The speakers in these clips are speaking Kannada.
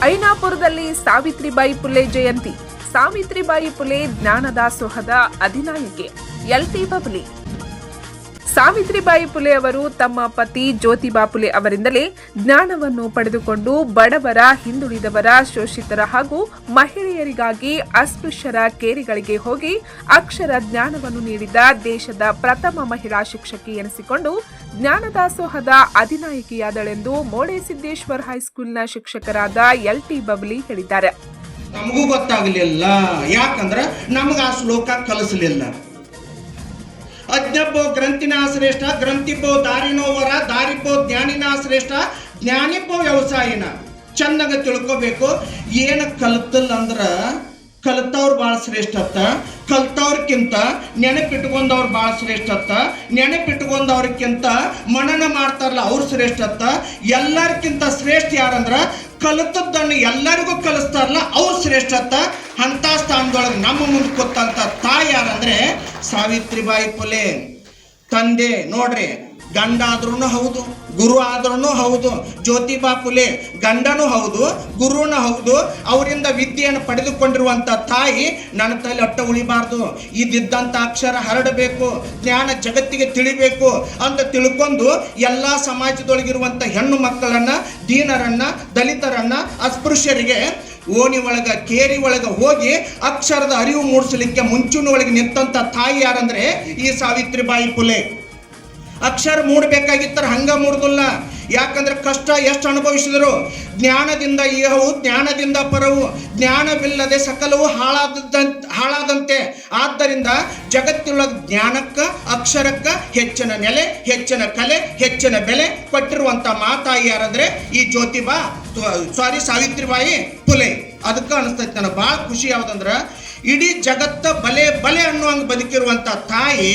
ಐನಾಪುರದಲ್ಲಿ ಸಾವಿತ್ರಿಬಾಯಿ ಪುಲೆ ಜಯಂತಿ. ಸಾವಿತ್ರಿಬಾಯಿ ಪುಲೆ ಜ್ಞಾನದಾಸೋಹದ ಅಧಿನಾಯಕಿ ಎಲ್.ಟಿ. ಬಬ್ಲಿ. ಸಾವಿತ್ರಿಬಾಯಿ ಪುಲೆ ಅವರು ತಮ್ಮ ಪತಿ ಜ್ಯೋತಿಬಾ ಪುಲೆ ಅವರಿಂದಲೇ ಜ್ಞಾನವನ್ನು ಪಡೆದುಕೊಂಡು ಬಡವರ, ಹಿಂದುಳಿದವರ, ಶೋಷಿತರ ಹಾಗೂ ಮಹಿಳೆಯರಿಗಾಗಿ ಅಸ್ಪೃಶ್ಯರ ಕೇರಿಗಳಿಗೆ ಹೋಗಿ ಅಕ್ಷರ ಜ್ಞಾನವನ್ನು ನೀಡಿದ ದೇಶದ ಪ್ರಥಮ ಮಹಿಳಾ ಶಿಕ್ಷಕಿ ಎನಿಸಿಕೊಂಡು ಜ್ಞಾನದಾಸೋಹದ ಅಧಿನಾಯಕಿಯಾದಳೆಂದು ಮೋಡೆಸಿದ್ದೇಶ್ವರ ಹೈಸ್ಕೂಲ್ನ ಶಿಕ್ಷಕರಾದ ಎಲ್.ಟಿ. ಬಬ್ಲಿ ಹೇಳಿದ್ದಾರೆ. ನಮಗೂ ಗೊತ್ತಾಗಲಿಲ್ಲ, ಯಾಕಂದ್ರೆ ನಮಗೆ ಆ ಶ್ಲೋಕ ಕಲಿಸಲಿಲ್ಲ. ಅಜ್ಞಬ್ಬೋ ಗ್ರಂಥಿನ ಶ್ರೇಷ್ಠ, ಗ್ರಂಥಿಬ್ಬೋ ದಾರಿನೋವರ, ದಾರಿಬ್ಬೋ ಜ್ಞಾನಿನ ಶ್ರೇಷ್ಠ, ಜ್ಞಾನಿಬ್ಬೋ ವ್ಯವಸಾಯಿನ. ಚೆನ್ನಾಗಿ ತಿಳ್ಕೋಬೇಕು. ಏನು ಕಲ್ತಲ್ಲ ಅಂದ್ರೆ ಕಲ್ತವ್ರು ಭಾಳ ಶ್ರೇಷ್ಠತ್ತ, ಕಲ್ತವ್ರಕ್ಕಿಂತ ನೆನಪಿಟ್ಕೊಂಡವ್ರು ಭಾಳ ಶ್ರೇಷ್ಠತ್ತ, ನೆನಪಿಟ್ಕೊಂಡವ್ರಕ್ಕಿಂತ ಮನನ ಮಾಡ್ತಾರಲ್ಲ ಅವ್ರು ಶ್ರೇಷ್ಠತ್ತ. ಎಲ್ಲರಿಗಿಂತ ಶ್ರೇಷ್ಠ ಯಾರಂದ್ರೆ ಕಲಿತದ್ದನ್ನು ಎಲ್ಲರಿಗೂ ಕಲಿಸ್ತಾರಲ್ಲ ಅವ್ರು ಶ್ರೇಷ್ಠತ್ತ. ಅಂಥ ಸ್ಥಾನದೊಳಗೆ ನಮ್ಮ ಮುಂದೆ ಕೂತಂಥ ತಾಯಿ ಯಾರಂದ್ರೆ ಸಾವಿತ್ರಿಬಾಯಿ ಪುಲೆ. ತಂದೆ ನೋಡ್ರಿ, ಗಂಡ ಆದ್ರೂ ಹೌದು, ಗುರು ಆದ್ರೂ ಹೌದು. ಜ್ಯೋತಿಬಾ ಪುಲೆ ಗಂಡನೂ ಹೌದು, ಗುರುನೂ ಹೌದು. ಅವರಿಂದ ವಿದ್ಯೆಯನ್ನು ಪಡೆದುಕೊಂಡಿರುವಂಥ ತಾಯಿ ನನ್ನ ತಲೆ ಅಟ್ಟ ಉಳಿಬಾರ್ದು, ಇದ್ದಂಥ ಅಕ್ಷರ ಹರಡಬೇಕು, ಜ್ಞಾನ ಜಗತ್ತಿಗೆ ತಿಳಿಬೇಕು ಅಂತ ತಿಳ್ಕೊಂಡು ಎಲ್ಲ ಸಮಾಜದೊಳಗಿರುವಂಥ ಹೆಣ್ಣು ಮಕ್ಕಳನ್ನು, ದೀನರನ್ನು, ದಲಿತರನ್ನು, ಅಸ್ಪೃಶ್ಯರಿಗೆ ಓಣಿ ಒಳಗ, ಕೇರಿ ಒಳಗ ಹೋಗಿ ಅಕ್ಷರದ ಅರಿವು ಮೂಡಿಸಲಿಕ್ಕೆ ಮುಂಚೂಣಿ ಒಳಗೆ ನಿಂತಂಥ ತಾಯಿ ಯಾರಂದ್ರೆ ಈ ಸಾವಿತ್ರಿಬಾಯಿ ಪುಲೆ. ಅಕ್ಷರ ಮೂಡಬೇಕಾಗಿತ್ತರ ಹಂಗ ಮೂಡುದಿಲ್ಲ. ಯಾಕಂದ್ರೆ ಕಷ್ಟ ಎಷ್ಟು ಅನುಭವಿಸಿದರು. ಜ್ಞಾನದಿಂದ ಇಹವು, ಜ್ಞಾನದಿಂದ ಪರವು, ಜ್ಞಾನವಿಲ್ಲದೆ ಸಕಲವು ಹಾಳಾದಂತೆ. ಆದ್ದರಿಂದ ಜಗತ್ತಿನೊಳಗೆ ಜ್ಞಾನಕ್ಕೆ, ಅಕ್ಷರಕ್ಕೆ ಹೆಚ್ಚಿನ ನೆಲೆ, ಹೆಚ್ಚಿನ ಕಲೆ, ಹೆಚ್ಚಿನ ಬೆಲೆ ಕೊಟ್ಟಿರುವಂಥ ಮಾತಾಯಿ ಯಾರಂದ್ರೆ ಈ ಸಾವಿತ್ರಿಬಾಯಿ ಪುಲೆ. ಅದಕ್ಕೆ ಅನಿಸ್ತೈತಿ ನನಗೆ ಭಾಳ ಖುಷಿ ಯಾವುದಂದ್ರೆ ಇಡೀ ಜಗತ್ತ ಬಲೆ ಅನ್ನುವಂಗೆ ಬದುಕಿರುವಂಥ ತಾಯಿ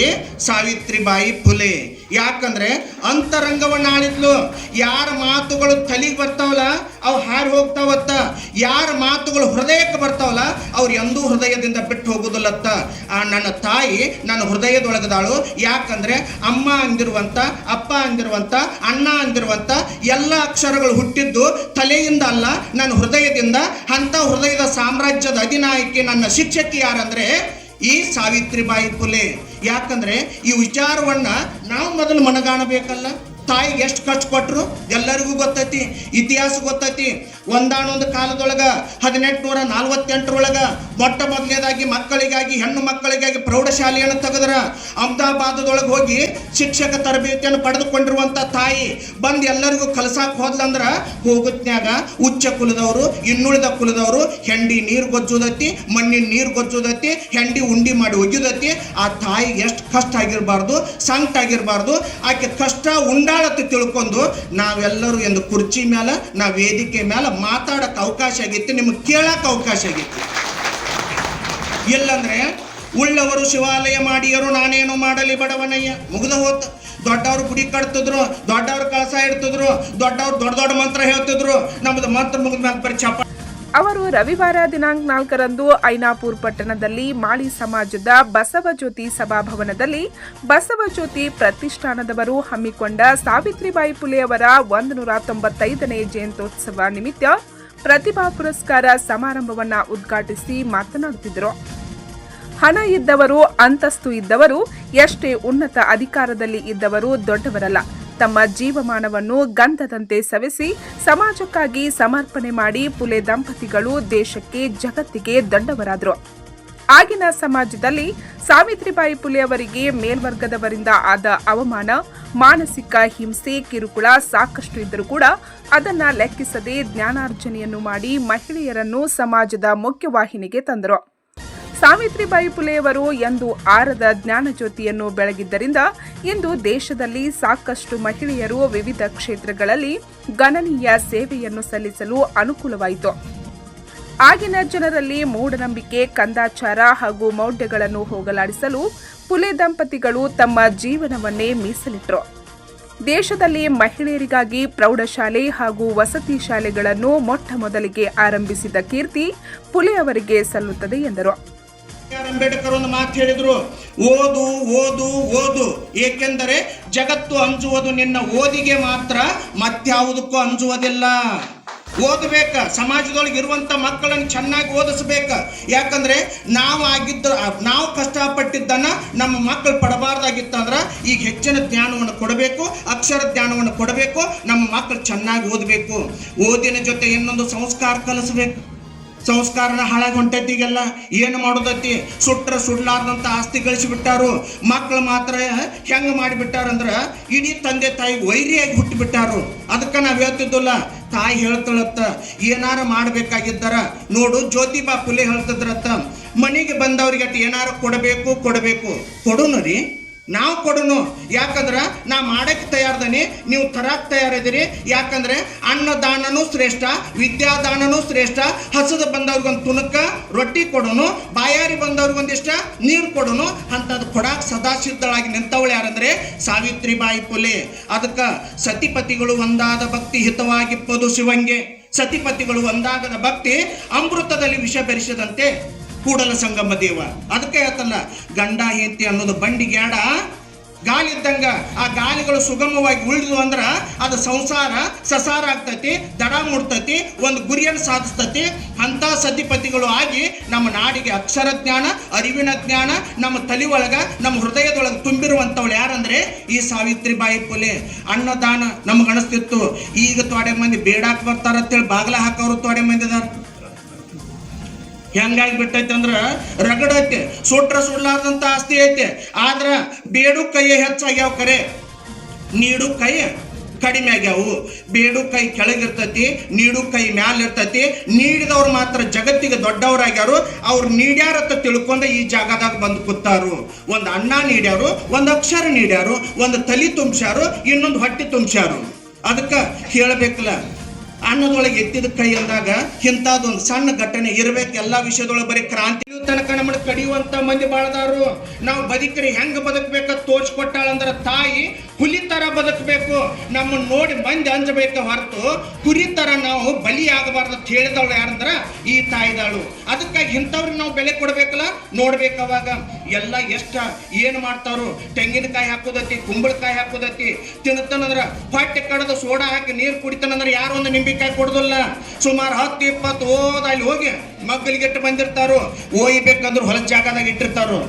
ಸಾವಿತ್ರಿಬಾಯಿ ಪುಲೆ. ಯಾಕಂದ್ರೆ ಅಂತರಂಗವನ್ನು ಆಳಿದ್ಲು. ಯಾರ ಮಾತುಗಳು ತಲೆಗೆ ಬರ್ತಾವಲ್ಲ ಅವು ಹಾರಿ ಹೋಗ್ತಾವತ್ತ, ಯಾರ ಮಾತುಗಳು ಹೃದಯಕ್ಕೆ ಬರ್ತಾವಲ್ಲ ಅವ್ರು ಎಂದೂ ಹೃದಯದಿಂದ ಬಿಟ್ಟು ಹೋಗೋದಿಲ್ಲತ್ತ. ನನ್ನ ತಾಯಿ ನನ್ನ ಹೃದಯದೊಳಗದಾಳು. ಯಾಕಂದ್ರೆ ಅಮ್ಮ ಅಂದಿರುವಂಥ, ಅಪ್ಪ ಅಂದಿರುವಂಥ, ಅಣ್ಣ ಅಂದಿರುವಂಥ ಎಲ್ಲ ಅಕ್ಷರಗಳು ಹುಟ್ಟಿದ್ದು ತಲೆಯಿಂದ ಅಲ್ಲ, ನನ್ನ ಹೃದಯದಿಂದ. ಅಂಥ ಹೃದಯದ ಸಾಮ್ರಾಜ್ಯದ ಅಧಿನಾಯಕಿ ನನ್ನ ಶಿಕ್ಷಕಿ ಯಾರಂದ್ರೆ ಈ ಸಾವಿತ್ರಿಬಾಯಿ ಪುಲೆ. ಯಾಕಂದ್ರೆ ಈ ವಿಚಾರವನ್ನ ನಾವು ಮೊದಲು ಮನಗಾಣಬೇಕಲ್ಲ. ತಾಯಿಗೆ ಎಷ್ಟು ಖರ್ಚು ಕೊಟ್ಟರು ಎಲ್ಲರಿಗೂ ಗೊತ್ತೈತಿ, ಇತಿಹಾಸ ಗೊತ್ತೈತಿ. ಒಂದಾನೊಂದು ಕಾಲದೊಳಗ 1848 ಮೊಟ್ಟ ಮೊದಲನೇದಾಗಿ ಮಕ್ಕಳಿಗಾಗಿ, ಹೆಣ್ಣು ಮಕ್ಕಳಿಗಾಗಿ ಪ್ರೌಢಶಾಲೆಯನ್ನು ತೆಗೆದ್ರ. ಅಹಮದಾಬಾದದೊಳಗೆ ಹೋಗಿ ಶಿಕ್ಷಕ ತರಬೇತಿಯನ್ನು ಪಡೆದುಕೊಂಡಿರುವಂಥ ತಾಯಿ ಬಂದು ಎಲ್ಲರಿಗೂ ಕಲಸಾಕ್ ಹೋದ್ಲಂದ್ರ ಹೋಗುತ್ನ್ಯಾಗ ಉಚ್ಚ ಕುಲದವರು, ಇನ್ನುಳಿದ ಕುಲದವರು ಹೆಂಡಿ ನೀರು ಗೊಜ್ಜುದತಿ, ಮಣ್ಣಿನ ನೀರು ಗೊಜ್ಜುದತಿ, ಹೆಂಡಿ ಉಂಡಿ ಮಾಡಿ ಒಗ್ಯುದತಿ. ಆ ತಾಯಿಗೆ ಎಷ್ಟು ಕಷ್ಟ ಆಗಿರಬಾರ್ದು, ಸಂಕಟ ಆಗಿರಬಾರ್ದು. ಆಕೆ ಕಷ್ಟ ಉಂಡಾಳತ್ತೆ ತಿಳ್ಕೊಂಡು ನಾವೆಲ್ಲರೂ ಎಂದು ಕುರ್ಚಿ ಮೇಲೆ, ನಾವು ವೇದಿಕೆ ಮೇಲೆ ಮಾತಾಡಕ್ಕೆ ಅವಕಾಶ ಆಗಿತ್ತು, ನಿಮಗೆ ಕೇಳಕ್ಕೆ ಅವಕಾಶ ಆಗಿತ್ತು. ಇಲ್ಲಂದ್ರೆ ಉಳ್ಳವರು ಶಿವಾಲಯ ಮಾಡಿಯರು ನಾನೇನು ಮಾಡಲಿ ಬಡವನಯ್ಯ ಮುಗಿದ ಹೋತ. ದೊಡ್ಡವರು ಗುಡಿ ಕಟ್ತಿದ್ರು, ದೊಡ್ಡವ್ರು ಕಳಸ ಇಡ್ತಿದ್ರು, ದೊಡ್ಡವ್ರು ದೊಡ್ಡ ದೊಡ್ಡ ಮಂತ್ರ ಹೇಳ್ತಿದ್ರು. ನಮ್ದು ಮಂತ್ರ ಮುಗಿದ ಮೇಲೆ ಬರೀ ಚಪ್ಪ. ಅವರು ರವಿವಾರ ದಿನಾಂಕ 4ರಂದು ಐನಾಪುರ ಪಟ್ಟಣದಲ್ಲಿ ಮಾಳಿ ಸಮಾಜದ ಬಸವಜ್ಯೋತಿ ಸಭಾಭವನದಲ್ಲಿ ಬಸವಜ್ಯೋತಿ ಪ್ರತಿಷ್ಠಾನದವರು ಹಮ್ಮಿಕೊಂಡ ಸಾವಿತ್ರಿಬಾಯಿ ಪುಲೆ ಅವರ 195ನೇ ಜಯಂತ್ಯೋತ್ಸವ ನಿಮಿತ್ತ ಪ್ರತಿಭಾ ಪುರಸ್ಕಾರ ಸಮಾರಂಭವನ್ನು ಉದ್ಘಾಟಿಸಿ ಮಾತನಾಡುತ್ತಿದ್ದರು. ಹಣ ಇದ್ದವರು, ಅಂತಸ್ತು ಇದ್ದವರು, ಎಷ್ಟೇ ಉನ್ನತ ಅಧಿಕಾರದಲ್ಲಿ ಇದ್ದವರು ದೊಡ್ಡವರಲ್ಲ. ತಮ್ಮ ಜೀವಮಾನವನ್ನು ಗಂಧದಂತೆ ಸವೆಸಿ ಸಮಾಜಕ್ಕಾಗಿ ಸಮರ್ಪಣೆ ಮಾಡಿ ಪುಲೆ ದಂಪತಿಗಳು ದೇಶಕ್ಕೆ, ಜಗತ್ತಿಗೆ ದೊಡ್ಡವರಾದರು. ಆಗಿನ ಸಮಾಜದಲ್ಲಿ ಸಾವಿತ್ರಿಬಾಯಿ ಪುಲೆ ಅವರಿಗೆ ಮೇಲ್ವರ್ಗದವರಿಂದ ಆದ ಅವಮಾನ, ಮಾನಸಿಕ ಹಿಂಸೆ, ಕಿರುಕುಳ ಸಾಕಷ್ಟು ಇದ್ದರೂ ಕೂಡ ಅದನ್ನ ಲೆಕ್ಕಿಸದೆ ಜ್ಞಾನಾರ್ಜನೆಯನ್ನು ಮಾಡಿ ಮಹಿಳೆಯರನ್ನು ಸಮಾಜದ ಮುಖ್ಯವಾಹಿನಿಗೆ ತಂದರು. ಸಾವಿತ್ರಿಬಾಯಿ ಪುಲೆಯವರು ಎಂದು ಆರದ ಜ್ಞಾನಜ್ಯೋತಿಯನ್ನು ಬೆಳಗಿದ್ದರಿಂದ ಇಂದು ದೇಶದಲ್ಲಿ ಸಾಕಷ್ಟು ಮಹಿಳೆಯರು ವಿವಿಧ ಕ್ಷೇತ್ರಗಳಲ್ಲಿ ಗಣನೀಯ ಸೇವೆಯನ್ನು ಸಲ್ಲಿಸಲು ಅನುಕೂಲವಾಯಿತು. ಆಗಿನ ಜನರಲ್ಲಿ ಮೂಢನಂಬಿಕೆ, ಕಂದಾಚಾರ ಹಾಗೂ ಮೌಢ್ಯಗಳನ್ನು ಹೋಗಲಾಡಿಸಲು ಪುಲೆ ದಂಪತಿಗಳು ತಮ್ಮ ಜೀವನವನ್ನೇ ಮೀಸಲಿಟ್ಟರು. ದೇಶದಲ್ಲಿ ಮಹಿಳೆಯರಿಗಾಗಿ ಪ್ರೌಢಶಾಲೆ ಹಾಗೂ ವಸತಿ ಶಾಲೆಗಳನ್ನು ಮೊಟ್ಟ ಮೊದಲಿಗೆ ಆರಂಭಿಸಿದ ಕೀರ್ತಿ ಪುಲೆ ಅವರಿಗೆ ಸಲ್ಲುತ್ತದೆ ಎಂದರು. ಅಂಬೇಡ್ಕರ್ ಒಂದು ಮಾತು ಹೇಳಿದ್ರು, ಓದು ಓದು ಓದು, ಏಕೆಂದರೆ ಜಗತ್ತು ಅಂಜುವುದು ನಿನ್ನ ಓದಿಗೆ ಮಾತ್ರ, ಮತ್ಯಾವುದಕ್ಕೂ ಅಂಜುವುದಿಲ್ಲ. ಓದಬೇಕ, ಸಮಾಜದೊಳಗೆ ಇರುವಂತ ಮಕ್ಕಳನ್ನು ಚೆನ್ನಾಗಿ ಓದಿಸ್ಬೇಕ. ಯಾಕಂದ್ರೆ ನಾವು ಕಷ್ಟಪಟ್ಟಿದ್ದನ್ನ ನಮ್ಮ ಮಕ್ಕಳು ಪಡಬಾರ್ದಾಗಿತ್ತಂದ್ರ ಈಗ ಹೆಚ್ಚಿನ ಜ್ಞಾನವನ್ನು ಕೊಡಬೇಕು, ಅಕ್ಷರ ಜ್ಞಾನವನ್ನು ಕೊಡಬೇಕು. ನಮ್ಮ ಮಕ್ಕಳು ಚೆನ್ನಾಗಿ ಓದಬೇಕು. ಓದಿನ ಜೊತೆ ಇನ್ನೊಂದು ಸಂಸ್ಕಾರ ಕಲಿಸ್ಬೇಕು. ಸಂಸ್ಕಾರನ ಹಾಳಾಗಿ ಹೊಂಟೈತಿ. ಈಗೆಲ್ಲ ಏನು ಮಾಡೋದೈತಿ, ಸುಡ್ಲಾರ್ದಂತ ಆಸ್ತಿ ಗಳಿಸಿಬಿಟ್ಟಾರು. ಮಕ್ಕಳು ಮಾತ್ರ ಹೆಂಗ ಮಾಡಿಬಿಟ್ಟಾರಂದ್ರ ಇಡೀ ತಂದೆ ತಾಯಿ ವೈರಿಯಾಗಿ ಹುಟ್ಟಿಬಿಟ್ಟಾರು. ಅದಕ್ಕೆ ನಾವು ಹೇಳ್ತಿದ್ದಲ್ಲ, ತಾಯಿ ಹೇಳ್ತಾಳತ್ತ ಏನಾರ ಮಾಡ್ಬೇಕಾಗಿದ್ದಾರ ನೋಡು. ಜ್ಯೋತಿಬಾ ಫುಲೆ ಹೇಳ್ತಿದ್ರತ್ತ, ಮನೆಗೆ ಬಂದವ್ರಿಗೆ ಅಟ್ ಏನಾರ ಕೊಡಬೇಕು ಕೊಡುನು ರೀ, ನಾವು ಕೊಡುನು. ಯಾಕಂದ್ರೆ ನಾ ಮಾಡಕ್ಕೆ ತಯಾರದನಿ, ನೀವು ತರಕ್ಕೆ ತಯಾರಿದ್ದೀರಿ. ಯಾಕಂದ್ರೆ ಅನ್ನದಾನನೂ ಶ್ರೇಷ್ಠ, ವಿದ್ಯಾದಾನನೂ ಶ್ರೇಷ್ಠ. ಹಸದ ಬಂದವ್ರಿಗೊಂದು ತುಣುಕ ರೊಟ್ಟಿ ಕೊಡೋನು, ಬಾಯಾರಿ ಬಂದವ್ರಿಗೊಂದಿಷ್ಟ ನೀರು ಕೊಡೋನು. ಅಂಥದ್ದು ಕೊಡಾಕ್ ಸದಾ ಸಿದ್ಧಳಾಗಿ ನಿಂತವಳು ಯಾರಂದ್ರೆ ಸಾವಿತ್ರಿಬಾಯಿ ಫುಲೆ. ಅದಕ್ಕೆ ಸತಿಪತಿಗಳು ಒಂದಾದ ಭಕ್ತಿ ಹಿತವಾಗಿಪ್ಪದು ಶಿವಂಗೆ. ಸತಿಪತಿಗಳು ಒಂದಾಗದ ಭಕ್ತಿ ಅಮೃತದಲ್ಲಿ ವಿಷ ಬೆರೆಸದಂತೆ ಕೂಡಲ ಸಂಗಮ ದೇವ. ಅದಕ್ಕೆ ಹೇಳ್ತಲ್ಲ, ಗಂಡ ಹೆಂಡತಿ ಅನ್ನೋದು ಬಂಡಿಗೆ ಆಡ ಗಾಳಿ ಇದ್ದಂಗ. ಆ ಗಾಲಿಗಳು ಸುಗಮವಾಗಿ ಉಳಿದು ಅಂದ್ರ ಅದು ಸಂಸಾರ ಸಸಾರ ಆಗ್ತೈತಿ, ದಡ ಮುಡ್ತೈತಿ, ಒಂದು ಗುರಿಯನ್ನು ಸಾಧಿಸ್ತೈತಿ. ಅಂತ ಸತಿಪತಿಗಳು ಆಗಿ ನಮ್ಮ ನಾಡಿಗೆ ಅಕ್ಷರ ಜ್ಞಾನ, ಅರಿವಿನ ಜ್ಞಾನ ನಮ್ಮ ತಲೆ ಒಳಗ, ನಮ್ಮ ಹೃದಯದೊಳಗೆ ತುಂಬಿರುವಂಥವಳು ಯಾರಂದ್ರೆ ಈ ಸಾವಿತ್ರಿಬಾಯಿ ಫುಲೆ. ಅನ್ನದಾನ ನಮ್ಗೆ ಅನಿಸ್ತಿತ್ತು, ಈಗ ತೊಡೆ ಮಂದಿ ಬೇಡಾಕ್ ಬರ್ತಾರ ಅಂತೇಳಿ ಬಾಗ್ಲ ಹಾಕೋರು ತೊಡೆ ಮಂದಿ ಅದಾರ. ಹೆಂಗಾಗಿ ಬಿಟ್ಟೈತೆ ಅಂದ್ರ ರಗಡ ಐತೆ, ಸುಡ್ಲಾರ್ದಂತ ಆಸ್ತಿ ಐತೆ. ಆದ್ರ ಬೇಡು ಕೈ ಹೆಚ್ಚಾಗ್ಯಾವ, ಕರೆ ನೀಡು ಕೈ ಕಡಿಮೆ ಆಗ್ಯಾವು. ಬೇಡು ಕೈ ಕೆಳಗಿರ್ತತಿ, ನೀಡು ಕೈ ಮ್ಯಾಲ ಇರ್ತತಿ. ನೀಡಿದವ್ರು ಮಾತ್ರ ಜಗತ್ತಿಗೆ ದೊಡ್ಡವರಾಗ್ಯಾರು. ಅವ್ರು ನೀಡ್ಯಾರತ್ತ ತಿಳ್ಕೊಂಡ ಈ ಜಾಗದಾಗ ಬಂದು ಕೂತಾರು. ಒಂದು ಅನ್ನ ನೀಡ್ಯಾರು, ಒಂದು ಅಕ್ಷರ ನೀಡ್ಯಾರು, ಒಂದು ತಲಿ ತುಂಬ್ಸ್ಯಾರು, ಇನ್ನೊಂದು ಹೊಟ್ಟೆ ತುಂಬ್ಸ್ಯಾರು. ಅದಕ್ಕೆ ಹೇಳಬೇಕಲ್ಲ, ಅನ್ನದೊಳಗೆ ಎತ್ತಿದ ಕೈ ಅಂದಾಗ ಇಂಥದ್ದೊಂದು ಸಣ್ಣ ಘಟನೆ ಇರ್ಬೇಕು. ಎಲ್ಲಾ ವಿಷಯದೊಳಗೆ ಬರೀ ಕ್ರಾಂತಿ ತನಕ ನಮ್ಮನ್ನ ಕಡಿಯುವಂತ ಮಂದಿ ಬಾಳದಾರು. ನಾವು ಬದುಕ್ರಿ ಹೆಂಗ ಬದುಕಬೇಕಂತ ತೋರಿಸ್ಕೊಟ್ಟಾಳಂದ್ರ ತಾಯಿ ಹುಲಿ ತರ ಬದುಕಬೇಕು. ನಮ್ಮನ್ನ ನೋಡಿ ಮಂದಿ ಅಂಜಬೇಕ ಹೊರತು ಕುರಿ ತರ ನಾವು ಬಲಿ ಆಗಬಾರ್ದು ಅಂತ ಹೇಳಿದವಳು ಯಾರಂದ್ರ ಈ ತಾಯಿದಾಳು. ಅದಕ್ಕಾಗಿ ಇಂಥವ್ರಿಗೆ ನಾವು ಬೆಲೆ ಕೊಡ್ಬೇಕಲ್ಲ, ನೋಡ್ಬೇಕು. ಅವಾಗ ಎಲ್ಲ ಏನು ಮಾಡ್ತಾರು, ತೆಂಗಿನಕಾಯಿ ಹಾಕೋದೈತಿ, ಕುಂಬಳಕಾಯಿ ಹಾಕೋದೈತಿ. ತಿನ್ನತನಂದ್ರ ಹೊಟ್ಟೆ ಕಡದ ಸೋಡಾ ಹಾಕಿ ನೀರು ಕುಡಿತಾನಂದ್ರ ಯಾರು ಒಂದು ನಿಂಬಿಕಾಯಿ ಕೊಡೋದಿಲ್ಲ. ಸುಮಾರು 10-20 ಓದ ಅಲ್ಲಿ ಹೋಗಿ ಮಗ್ಗಲಿಗೆಟ್ಟು ಬಂದಿರ್ತಾರು. ಒಯ್ಬೇಕಂದ್ರೆ ಹೊಲದ ಜಾಗದಾಗ ಇಟ್ಟಿರ್ತಾರು.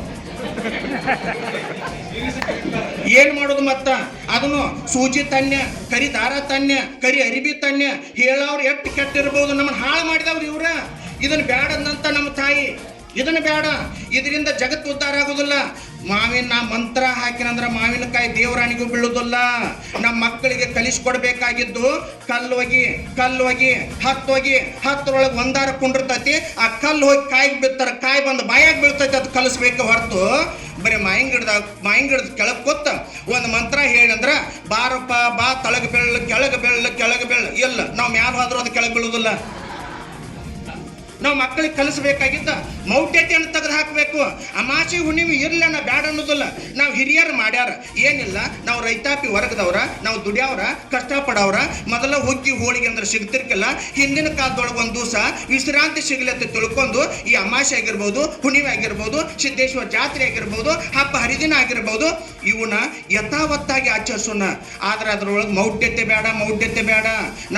ಏನ್ ಮಾಡೋದು ಮತ್ತ? ಅದನ್ನು ಸೂಜಿ ತನ್ಯ, ಕರಿ ದಾರ ತನ್ಯ, ಕರಿ ಅರಿಬಿ ತನ್ಯ ಹೇಳವ್ರು ಎಷ್ಟು ಕೆಟ್ಟಿರ್ಬೋದು. ನಮ್ಮನ್ನ ಹಾಳು ಮಾಡಿದವ್ರು ಇವ್ರ. ಇದನ್ನ ಬ್ಯಾಡದಂತ ನಮ್ಮ ತಾಯಿ, ಇದನ್ನ ಬೇಡ, ಇದರಿಂದ ಜಗತ್ತು ಉದ್ಧಾರ ಆಗೋದಿಲ್ಲ. ಮಾವಿನ ಮಂತ್ರ ಹಾಕಿನಂದ್ರ ಮಾವಿನಕಾಯಿ ದೇವರಾಣಿಗೂ ಬೀಳುವುದಿಲ್ಲ. ನಮ್ಮ ಮಕ್ಕಳಿಗೆ ಕಲಿಸ್ಕೊಡ್ಬೇಕಾಗಿದ್ದು ಕಲ್ಲೋಗಿ ಹತ್ತರೊಳಗೆ ಒಂದಾರ ಕುಂಡಿರ್ತೈತಿ. ಆ ಕಲ್ಲು ಹೋಗಿ ಕಾಯಿಗೆ ಬಿತ್ತರ, ಕಾಯಿ ಬಂದು ಬಾಯಾಗಿ ಬೀಳ್ತೈತಿ. ಅದು ಕಲಿಸ್ಬೇಕು ಹೊರತು ಬರೀ ಮಾಯಿಂಗಿಡ್ದ ಕೆಳಗೆ ಕೂತ ಒಂದು ಮಂತ್ರ ಹೇಳಂದ್ರ ಬಾರಪ್ಪ ಬಾ ತಳಗ ಬೆಳ್ಳ ಕೆಳಗೆ ಬೆಳ್ಳ ಇಲ್ಲ, ನಾವು ಮ್ಯಾಲ ಹೋದ್ರೂ ಅದು ಕೆಳಗೆ ಬೀಳುವುದಿಲ್ಲ. ನಾವು ಮಕ್ಕಳಿಗೆ ಕಲಿಸ್ಬೇಕಾಗಿದ್ದ ಮೌಢ್ಯತೆಯನ್ನು ತೆಗೆದು ಹಾಕಬೇಕು. ಅಮಾಸೆ ಹುಣ್ಣಿಮೆ ಇರ್ಲನ್ನ ಬ್ಯಾಡ ಅನ್ನೋದಿಲ್ಲ. ನಾವು ಹಿರಿಯರು ಮಾಡ್ಯಾರ, ಏನಿಲ್ಲ, ನಾವು ರೈತಾಪಿ ವರ್ಗದವ್ರ, ನಾವು ದುಡಿಯವ್ರ, ಕಷ್ಟಪಡವ್ರ. ಮೊದಲ ಹುಗ್ಗಿ ಹೋಳಿಗೆ ಅಂದ್ರೆ ಸಿಗ್ತಿರ್ಕಿಲ್ಲ. ಹಿಂದಿನ ಕಾಲದೊಳಗೆ ಒಂದು ದಿವಸ ವಿಶ್ರಾಂತಿ ಸಿಗಲತ್ತೆ ತಿಳ್ಕೊಂಡು ಈ ಅಮಾಸೆ ಆಗಿರ್ಬೋದು, ಹುಣ್ಣಿಮೆ ಆಗಿರ್ಬೋದು, ಸಿದ್ದೇಶ್ವರ ಜಾತ್ರೆ ಆಗಿರ್ಬೋದು, ಹಬ್ಬ ಹರಿದಿನ ಆಗಿರ್ಬೋದು, ಇವನ್ನ ಯಥಾವತ್ತಾಗಿ ಆಚರಿಸೋಣ. ಆದ್ರೆ ಅದ್ರೊಳಗೆ ಮೌಢ್ಯತೆ ಬೇಡ.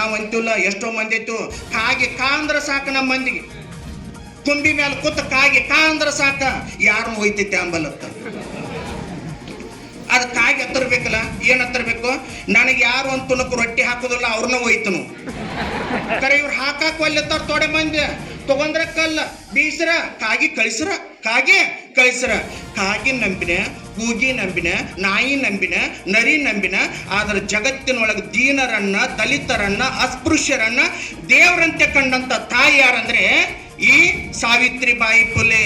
ನಾವು ಅಂತಿಲ್ಲ, ಎಷ್ಟೋ ಮಂದಿ ಆಯ್ತು ಕಾ ಅಂದ್ರೆ ಸಾಕು. ನಮ್ಮ ಮಂದಿಗೆ ಕುಂಬಿ ಮೇಲೆ ಕೂತ ಕಾ ಅಂದ್ರೆ ಸಾಕ, ಯಾರನ್ನು ಹೋಯ್ತೈತೆ ಅಂಬಲತ್ತ. ಅದು ಕಾಗಿ ಹತ್ತಿರ್ಬೇಕಲ್ಲ. ಏನ್ ಹತ್ತಿರ್ಬೇಕು? ನನಗೆ ಯಾರು ಅಂತ ತುಣಕು ರೊಟ್ಟಿ ಹಾಕೋದಿಲ್ಲ, ಅವ್ರನ್ನ ಹೋಯ್ತನು. ಕರೆ ಇವ್ರು ಹಾಕಾಕ ಒಲ್ಲೆತ್ತಾರ ತೊಡೆ ಮಂದಿ. ತಗೊಂಡ್ರ ಕಲ್ಲ ಬೀಸ್ರ, ಕಾಗಿ ಕಳಿಸ್ರ. ಕಾಗಿ ನಂಬಿನ, ಕೂಗಿ ನಂಬಿನ, ನಾಯಿ ನಂಬಿನ, ನರಿ ನಂಬಿನ. ಆದ್ರೆ ಜಗತ್ತಿನೊಳಗೆ ದೀನರನ್ನ, ದಲಿತರನ್ನ, ಅಸ್ಪೃಶ್ಯರನ್ನ ದೇವರಂತೆ ಕಂಡಂತ ತಾಯಿ ಯಾರಂದ್ರೆ ಈ ಸಾವಿತ್ರಿಬಾಯಿ ಫುಲೆ.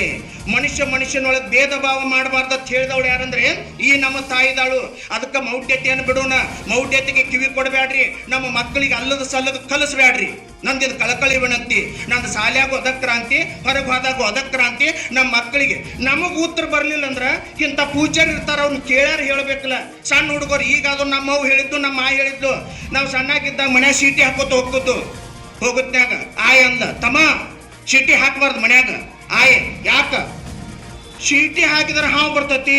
ಮನುಷ್ಯನೊಳಗೆ ಭೇದ ಭಾವ ಮಾಡಬಾರ್ದು ಅಂತ ಹೇಳಿದವಳು ಯಾರಂದ್ರೆ ಈ ನಮ್ಮ ತಾಯಿದಾಳು. ಅದಕ್ಕೆ ಮೌಢ್ಯತೆಯನ್ನು ಬಿಡೋಣ. ಮೌಢ್ಯತೆಗೆ ಕಿವಿ ಕೊಡಬೇಡ್ರಿ. ನಮ್ಮ ಮಕ್ಕಳಿಗೆ ಅಲ್ಲದ ಸಲ್ಲದ ಕಲಿಸ್ಬೇಡ್ರಿ. ನಂದಿದು ಕಳಕಳಿ ವಿನಂತಿ. ನಂದು ಶಾಲ್ಯಾಗೂ ಅದ ಕ್ರಾಂತಿ, ಹೊರಗೆ ಹೋದಾಗೂ ಅದ ಕ್ರಾಂತಿ. ನಮ್ಮ ಮಕ್ಕಳಿಗೆ ನಮಗೆ ಉತ್ತರ ಬರಲಿಲ್ಲ ಅಂದ್ರೆ ಇಂಥ ಪೂಜ್ಯರು ಇರ್ತಾರ, ಅವ್ರನ್ನ ಕೇಳ್ಯಾರ ಹೇಳ್ಬೇಕಲ್ಲ. ಸಣ್ಣ ಹುಡುಗರು ಈಗ ಅದು ನಮ್ಮವು ಹೇಳಿದ್ದು, ನಮ್ಮ ಆಯಿ ಹೇಳಿದ್ದು. ನಾವು ಸಣ್ಣಾಗಿದ್ದಾಗ ಮನ್ಯಾಗ ಸೀಟಿ ಹಾಕೋತ ಹೋಗುತ್ನ್ಯಾಗ ಆಯ್ ಅಂದ, ತಮ್ಮ ಚೀಟಿ ಹಾಕಬಾರ್ದು ಮನ್ಯಾಗ. ಆಯ್ ಯಾಕ? ಚೀಟಿ ಹಾಕಿದ್ರೆ ಹಾವು ಬರ್ತೈತಿ.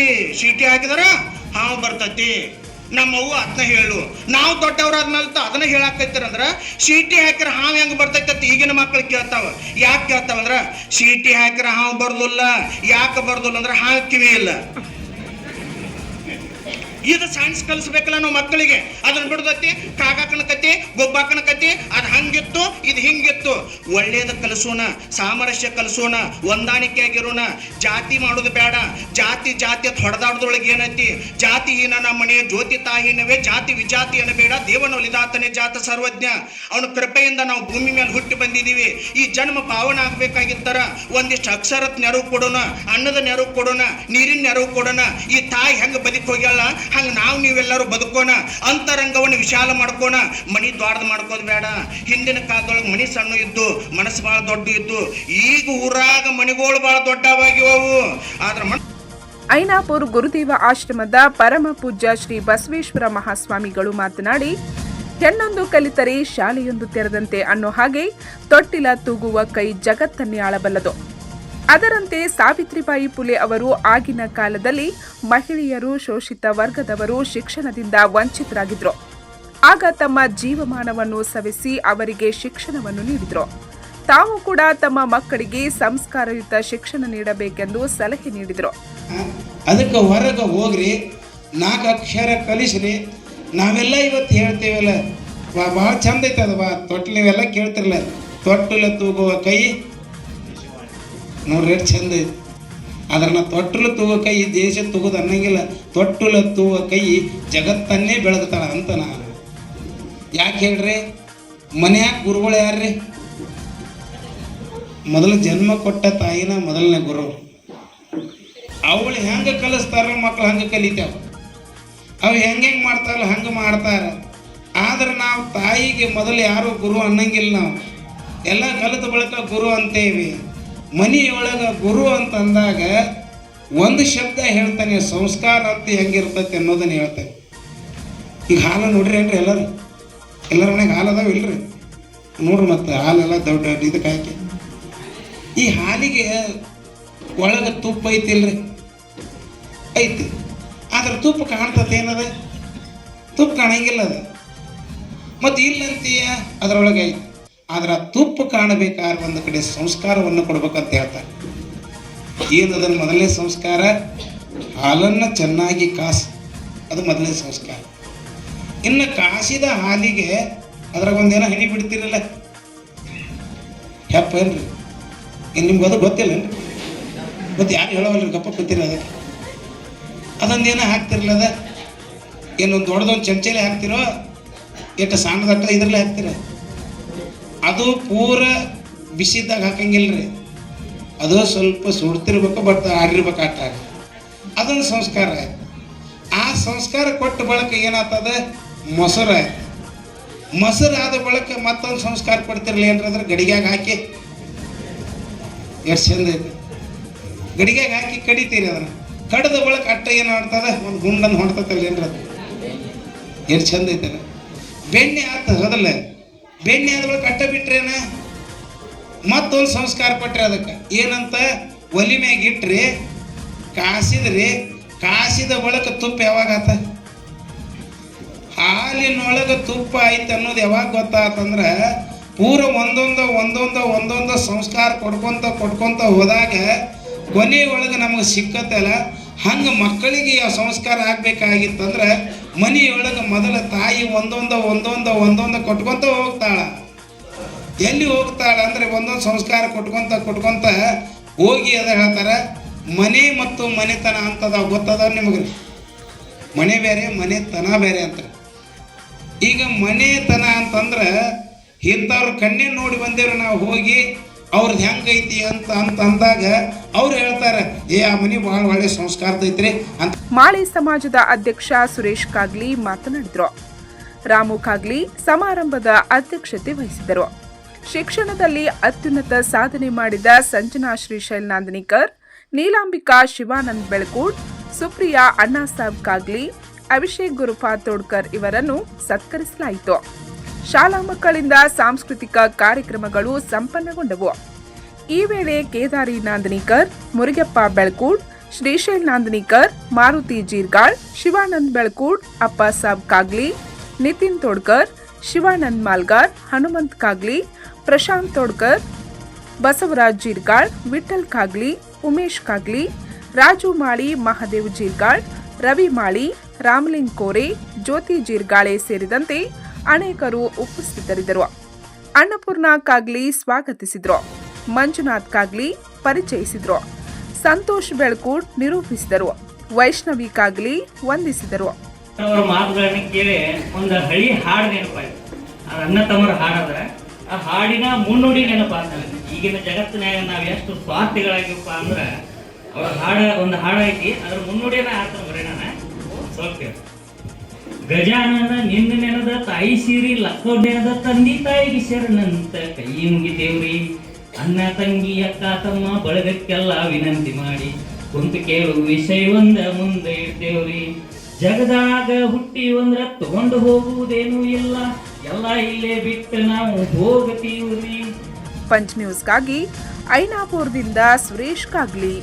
ನಮ್ಮವ್ವ ಅದನ್ನ ಹೇಳು. ನಾವು ದೊಡ್ಡವ್ರಾದ್ಮೇಲೆ ಅದನ್ನ ಹೇಳಾಕೈತಾರಂದ್ರ ಸೀಟಿ ಹಾಕಿರ ಹಾವು ಹೆಂಗ್ ಬರ್ತೈತಿ ಈಗಿನ ಮಕ್ಳು ಕೇಳ್ತಾವ. ಯಾಕೆ ಕೇಳ್ತಾವಂದ್ರ ಸೀಟಿ ಹಾಕಿರ ಹಾವು ಬರ್ದಿಲ್ಲ. ಯಾಕೆ ಬರ್ದಿಲ್ಲ ಅಂದ್ರೆ ಹಾವು ಕಿವಿ ಇಲ್ಲ. ಇದು ಸೈನ್ಸ್ ಕಲಿಸ್ಬೇಕಲ್ಲ ನಾವು ಮಕ್ಕಳಿಗೆ. ಅದನ್ನ ಬಿಡ್ದೈತಿ ಕಾಗಾಕನ ಕತಿ ಗೊಬ್ಬಾಕನ ಕತಿ ಅದು ಹಂಗಿತ್ತು ಇದು ಹಿಂಗಿತ್ತು. ಒಳ್ಳೇದ ಕಲಿಸೋಣ, ಸಾಮರಸ್ಯ ಕಲಿಸೋಣ, ಹೊಂದಾಣಿಕೆ ಆಗಿರೋಣ. ಜಾತಿ ಮಾಡೋದು ಬೇಡ. ಜಾತಿ ಜಾತಿ ಅಂತ ಹೊಡೆದಾಡೋದ್ರೊಳಗೆ ಏನೈತಿ? ಜಾತಿ ಹೀನ ನಮ್ಮ ಮನೆ ಜ್ಯೋತಿ ತಾಹೀನವೇ ಜಾತಿ ವಿಜಾತಿ ಬೇಡ. ದೇವನ ಒಲಿದಾತನೇ ಜಾತ ಸರ್ವಜ್ಞ. ಅವನ ಕೃಪೆಯಿಂದ ನಾವು ಭೂಮಿ ಮೇಲೆ ಹುಟ್ಟಿ ಬಂದಿದ್ದೀವಿ. ಈ ಜನ್ಮ ಪಾವನ ಆಗ್ಬೇಕಾಗಿತ್ತರ ಒಂದಿಷ್ಟು ಅಕ್ಷರತ್ ನೆರವು ಕೊಡೋಣ, ಅನ್ನದ ನೆರವು ಕೊಡೋಣ, ನೀರಿನ ನೆರವು ಕೊಡೋಣ. ಈ ತಾಯಿ ಹೆಂಗ ಬದುಕಿ ಹೋಗ್ಯಾಳ ಹಂಗ ನಾವು ನೀವೆಲ್ಲರೂ ಬದುಕೋಣ. ಅಂತರಂಗವನ್ನು ವಿಶಾಲ ಮಾಡ್ಕೋಣ. ಮನಿ ದ್ವಾರದ ಮಾಡ್ಕೋದ್ ಬೇಡ. ಹಿಂದಿನ ಕಾಲದೊಳಗೆ ಮನಿ ಸಣ್ಣ ಇದ್ದು ಮನಸ್ಸು ಬಹಳ ದೊಡ್ಡ ಇದ್ದು. ಈಗ ಊರಾಗ ಮನಿಗಳು ಬಹಳ ದೊಡ್ಡವಾಗಿವವು. ಆದ್ರೆ ಐನಾಪುರ್ ಗುರುದೇವ ಆಶ್ರಮದ ಪರಮ ಪೂಜ್ಯ ಶ್ರೀ ಬಸವೇಶ್ವರ ಮಹಾಸ್ವಾಮಿಗಳು ಮಾತನಾಡಿ, ಹೆಣ್ಣೊಂದು ಕಲಿತರೆ ಶಾಲೆಯೊಂದು ತೆರೆದಂತೆ ಅನ್ನೋ ಹಾಗೆ ತೊಟ್ಟಿಲ ತೂಗುವ ಕೈ ಜಗತ್ತನ್ನೇ ಆಳಬಲ್ಲದು. ಅದರಂತೆ ಸಾವಿತ್ರಿಬಾಯಿ ಪುಲೆ ಅವರು ಆಗಿನ ಕಾಲದಲ್ಲಿ ಮಹಿಳೆಯರು, ಶೋಷಿತ ವರ್ಗದವರು ಶಿಕ್ಷಣದಿಂದ ವಂಚಿತರಾಗಿದ್ರು. ಆಗ ತಮ್ಮ ಜೀವಮಾನವನ್ನು ಸವೆಸಿ ಅವರಿಗೆ ಶಿಕ್ಷಣವನ್ನು ನೀಡಿದ್ರು. ತಾವು ಕೂಡ ತಮ್ಮ ಮಕ್ಕಳಿಗೆ ಸಂಸ್ಕಾರಯುತ ಶಿಕ್ಷಣ ನೀಡಬೇಕೆಂದು ಸಲಹೆ ನೀಡಿದರು. ಅದಕ್ಕೆ ಹೊರಗೆ ಹೋಗ್ರಿ, 4 ಅಕ್ಷರ ಕಲಿಸ್ರಿ. ನಾವೆಲ್ಲ ಇವತ್ತು ಹೇಳ್ತೇವಲ್ಲ, ಭಾಳ ಚಂದ ಐತೆ ಅದು. ತೊಟ್ಲು ನೀವೆಲ್ಲ ಕೇಳ್ತಿರಲ್ಲ, ತೊಟ್ಟಲು ತೂಗುವ ಕೈ ನೋಡ್ರಿ ಎಷ್ಟು ಚಂದ ಐತಿ. ಅದ್ರನ್ನ ತೊಟ್ಟಲು ತೂಗುವ ಕೈ ದೇಶ ತೂಗೋದು ಅನ್ನಂಗಿಲ್ಲ. ತೊಟ್ಟಲು ತೂಗುವ ಕೈ ಜಗತ್ತನ್ನೇ ಬೆಳಗ್ತಾಳ ಅಂತ ನಾನು. ಯಾಕೆ ಹೇಳ್ರಿ? ಮನ್ಯಾಗ ಗುರುಗಳು ಯಾರ್ರಿ? ಮೊದಲು ಜನ್ಮ ಕೊಟ್ಟ ತಾಯಿನ ಮೊದಲನೇ ಗುರು. ಅವಳು ಹೆಂಗೆ ಕಲಿಸ್ತಾರ ಮಕ್ಳು ಹಂಗೆ ಕಲಿತಾವ. ಅವು ಹೆಂಗೆ ಮಾಡ್ತಾರಲ್ಲ ಹಂಗೆ ಮಾಡ್ತಾರ. ಆದ್ರೆ ನಾವು ತಾಯಿಗೆ ಮೊದಲು ಯಾರು ಗುರು ಅನ್ನಂಗಿಲ್ಲ. ನಾವು ಎಲ್ಲ ಕಲಿತ ಬಳಿಕ ಗುರು ಅಂತೇವಿ. ಮನೆಯೊಳಗೆ ಗುರು ಅಂತಂದಾಗ ಒಂದು ಶಬ್ದ ಹೇಳ್ತಾನೆ, ಸಂಸ್ಕಾರ ಅಂತ ಹೆಂಗಿರ್ತೈತೆ ಅನ್ನೋದನ್ನ ಹೇಳ್ತಾನೆ. ಈಗ ಹಾಲು ನೋಡ್ರಿ ಏನ್ರಿ ಎಲ್ಲರ ಮನೆಗೆ ಹಾಲು ಅದಾವ ಇಲ್ರಿ? ನೋಡ್ರಿ ಮತ್ತೆ ಹಾಲೆಲ್ಲ ದೊಡ್ಡ ಇದಕ್ಕೆ ಹಾಕಿ. ಈ ಹಾಲಿಗೆ ಒಳಗೆ ತುಪ್ಪ ಐತಿಲ್ರಿ? ಐತಿ. ಆದ್ರೆ ತುಪ್ಪ ಕಾಣ್ತತೆ ಏನದ? ತುಪ್ಪ ಕಾಣಂಗಿಲ್ಲ ಅದು. ಮತ್ತು ಇಲ್ಲಂತೀಯ ಅದರೊಳಗೆ ಐತಿ. ಆದ್ರೆ ಆ ತುಪ್ಪ ಕಾಣಬೇಕಾದ್ರೆ ಒಂದು ಕಡೆ ಸಂಸ್ಕಾರವನ್ನು ಕೊಡ್ಬೇಕಂತ ಹೇಳ್ತಾರೆ. ಏನದನ್ನು ಮೊದಲನೇ ಸಂಸ್ಕಾರ? ಹಾಲನ್ನು ಚೆನ್ನಾಗಿ ಕಾಸಿ, ಅದು ಮೊದಲನೇ ಸಂಸ್ಕಾರ. ಇನ್ನು ಕಾಸಿದ ಹಾಲಿಗೆ ಅದ್ರಾಗ ಒಂದೇನೋ ಹನಿ ಬಿಡ್ತಿರಲ್ಲ, ಹೆಪ್ಪ ಏನ್ರಿ? ಇನ್ನು ನಿಮ್ಗೆ ಅದು ಗೊತ್ತಿಲ್ಲನ್ರಿ? ಮತ್ತು ಯಾರು ಹೇಳೋವಲ್ರಿ, ಗಪ್ಪ ಕೂತಿರ ಅದಕ್ಕೆ. ಅದೊಂದೇನೋ ಹಾಕ್ತಿರಲ್ಲ, ಅದ ಏನೊಂದು ದೊಡ್ಡದೊಂದು ಚಮಚೆಲೆ ಹಾಕ್ತಿರೋ, ಎಷ್ಟು ಸಣ್ಣದಟ್ಟ ಇದ್ರಲ್ಲೇ ಹಾಕ್ತಿರ. ಅದು ಪೂರ ಬಿಸಿದಾಗ ಹಾಕಂಗಿಲ್ರಿ. ಅದು ಸ್ವಲ್ಪ ಸುಡ್ತಿರ್ಬೇಕು, ಬಟ್ ಆಡಿರ್ಬೇಕು ಆಟ. ಅದೊಂದು ಸಂಸ್ಕಾರ ಆಯ್ತು. ಆ ಸಂಸ್ಕಾರ ಕೊಟ್ಟ ಬಳಕ ಏನಾಗ್ತದ? ಮೊಸರು ಆಯ್ತು. ಮೊಸರು ಆದ ಬಳಕ ಮತ್ತೊಂದು ಸಂಸ್ಕಾರ ಕೊಡ್ತಿರ್ಲಿ ಏನ್ರಂದ್ರೆ ಗಡಿಗ್ಯಾಗ ಹಾಕಿ, ಎಷ್ಟು ಚಂದ ಐತೆ. ಗಡಿಗ್ಯಾಗ ಹಾಕಿ ಕಡಿತೀರಿ. ಅದನ್ನು ಕಡ್ದ ಬಳಕ ಅಟ್ಟ ಏನು ಮಾಡ್ತದ? ಒಂದು ಗುಂಡನ್ನು ಹೊಡ್ತಲ್ಲ ಏನ್ರ, ಎಷ್ಟು ಚಂದ ಐತೆ. ಬೆಣ್ಣೆ ಆತ ಹೋದಲ್ಲ, ಬೆಣ್ಣೆ ಆದ ಬಳಕ ಅಟ್ಟ ಬಿಟ್ರೇನ ಮತ್ತೊಂದು ಸಂಸ್ಕಾರ ಕೊಟ್ರಿ. ಅದಕ್ಕೆ ಏನಂತ? ಒಲಿ ಮ್ಯಾಗ ಇಟ್ರಿ, ಕಾಸಿದ್ರಿ. ಕಾಸಿದ ಬಳಕ ತುಪ್ಪ ಯಾವಾಗ ಆತ? ಹಾಲಿನೊಳಗೆ ತುಪ್ಪ ಐತೆ ಅನ್ನೋದು ಯಾವಾಗ ಗೊತ್ತಾತಂದ್ರೆ ಪೂರ ಒಂದೊಂದು ಸಂಸ್ಕಾರ ಕೊಡ್ಕೊಂತ ಹೋದಾಗ ಕೊನೆಯೊಳಗೆ ನಮಗೆ ಸಿಕ್ಕತ್ತಲ್ಲ. ಹಂಗೆ ಮಕ್ಕಳಿಗೆ ಯಾವ ಸಂಸ್ಕಾರ ಆಗಬೇಕಾಗಿತ್ತಂದ್ರೆ ಮನೆಯೊಳಗೆ ಮೊದಲ ತಾಯಿ ಒಂದೊಂದು ಕೊಟ್ಕೊಂತ ಹೋಗ್ತಾಳ. ಎಲ್ಲಿ ಹೋಗ್ತಾಳ ಅಂದರೆ ಒಂದೊಂದು ಸಂಸ್ಕಾರ ಕೊಟ್ಕೊಂತ ಹೋಗಿ ಅದ ಹೇಳ್ತಾರೆ. ಮನೆ ಮತ್ತು ಮನೆತನ ಅಂತದ ಗೊತ್ತದ ನಿಮಗೆ? ಮನೆ ಬೇರೆ, ಮನೆತನ ಬೇರೆ ಅಂತ. ಈಗ ಮನೆತನ ಅಂತಂದ್ರೆ ಇಂಥವ್ರ ಕಣ್ಣೇ ನೋಡಿ ಬಂದೇವ್ರು ನಾವು ಹೋಗಿ, ಅವ್ರದ್ದು ಹೆಂಗೈತಿ ಅಂತ ಅಂದಾಗ ಅವ್ರು ಹೇಳ್ತಾರೆ, ಆ ಮನೆ ಭಾಳ ಒಳ್ಳೆ ಸಂಸ್ಕಾರದೈತ್ರಿ ಅಂತ. ಮಾಳಿ ಸಮಾಜದ ಅಧ್ಯಕ್ಷ ಸುರೇಶ್ ಕಾಗ್ಲಿ ಮಾತನಾಡಿದರು. ರಾಮು ಕಾಗ್ಲಿ ಸಮಾರಂಭದ ಅಧ್ಯಕ್ಷತೆ ವಹಿಸಿದರು. ಶಿಕ್ಷಣದಲ್ಲಿ ಅತ್ಯುನ್ನತ ಸಾಧನೆ ಮಾಡಿದ ಸಂಜನಾ ಶ್ರೀಶೈಲ್ ನಾಂದನಿಕರ್, ನೀಲಾಂಬಿಕಾ ಶಿವಾನಂದ್ ಬೆಳಕೂಡ್, ಸುಪ್ರಿಯಾ ಅಣ್ಣಾಸಾಬ್ ಕಾಗ್ಲಿ, ಅಭಿಷೇಕ್ ಗುರುಪಾ ತೋಡ್ಕರ್ ಇವರನ್ನು ಸತ್ಕರಿಸಲಾಯಿತು. ಶಾಲಾ ಮಕ್ಕಳಿಂದ ಸಾಂಸ್ಕೃತಿಕ ಕಾರ್ಯಕ್ರಮಗಳು ಸಂಪನ್ನಗೊಂಡವು. ಈ ವೇಳೆ ಕೇದಾರಿ ನಾಂದನಿಕರ್, ಮುರುಗಪ್ಪ ಬೆಳಕೂಡ್, ಶ್ರೀಶೈಲ್ ನಾಂದನಿಕರ್, ಮಾರುತಿ ಜೀರ್ಗಾಳ್, ಶಿವಾನಂದ್ ಬೆಳಕೂಡ್, ಅಪ್ಪ ಸಾಬ್ ಕಾಗ್ಲಿ, ನಿತಿನ್ ತೋಡ್ಕರ್, ಶಿವಾನಂದ್ ಮಾಲ್ಗಾರ್, ಹನುಮಂತ್ ಕಾಗ್ಲಿ, ಪ್ರಶಾಂತ್ ತೋಡ್ಕರ್, ಬಸವರಾಜ್ ಜೀರ್ಗಾಳ್, ವಿಠಲ್ ಕಾಗ್ಲಿ, ಉಮೇಶ್ ಕಾಗ್ಲಿ, ರಾಜು ಮಾಳಿ, ಮಹಾದೇವ್ ಜೀರ್ಗಾಳ್, ರವಿ ಮಾಳಿ, ರಾಮಲಿಂಗ್ ಕೋರೆ, ಜ್ಯೋತಿ ಜೀರ್ಗಾಳೆ ಸೇರಿದಂತೆ ಅನೇಕರು ಉಪಸ್ಥಿತರಿದ್ದರು. ಅನ್ನಪೂರ್ಣ ಕಾಗ್ಲಿ ಸ್ವಾಗತಿಸಿದ್ರು. ಮಂಜುನಾಥ್ ಕಾಗ್ಲಿ ಪರಿಚಯಿಸಿದ್ರು. ಸಂತೋಷ್ ಬೆಳಕೂಡ್ ನಿರೂಪಿಸಿದರು. ವೈಷ್ಣವಿ ಕಾಗ್ಲಿ ವಂದಿಸಿದರು. ಅವರ ಮಾತುಗಳನ್ನ ಕೇಳಿ ಒಂದು ಹಳಿ ಹಾಡು ನೆನಪಾಯ್ತು. ಅದು ಅಣ್ಣ ತಮ್ಮರ ಹಾಡಾದ್ರೆ ಆ ಹಾಡಿನ ಮುನ್ನುಡಿ ನೆನಪಾಗ್ತದೆ. ಈಗಿನ ಜಗತ್ತಿನಾಗ ನಾವು ಎಷ್ಟು ಸ್ವಾರ್ಥಿಗಳಾಗಿವಪ್ಪ ಅಂದ್ರೆ ಅವ್ರ ಒಂದು ಹಾಡು ಐತಿ, ಅದ್ರ ಮುನ್ನುಡಿಯನ್ನ ಹಾಡ್ತಾರೆ ಬರೀ ನಾನು ಸ್ವಲ್ಪ. ಗಜಾನನ ನಿನ್ನ ನೆನದ ತಾಯಿ ಸೀರಿ ಲಕ್ಕೋಡ್ಯದ ತಂದಿ ತಾಯಿಗೆ ಶರಣಂತ ಕೈ ಮುಗಿತೇವ್ರಿ. ಅಣ್ಣ ತಂಗಿ ಅಕ್ಕ ತಮ್ಮ ಬಳಗಕ್ಕೆಲ್ಲ ವಿನಂತಿ ಮಾಡಿ ಕುಂತು ಕೇಳು ವಿಷಯ ಒಂದ ಮುಂದೆ ಇಡ್ತೇವ್ರಿ. ಜಗದಾಗ ಹುಟ್ಟಿ ಒಂದ್ರ ತಗೊಂಡು ಹೋಗುವುದೇನೂ ಇಲ್ಲ, ಎಲ್ಲ ಇಲ್ಲೇ ಬಿಟ್ಟು ನಾವು ಹೋಗತೀವ್ರಿ. ಪಂಚ್ ನ್ಯೂಸ್ಗಾಗಿ ಐನಾಪುರದಿಂದ ಸುರೇಶ್ ಕಾಗ್ಲಿ.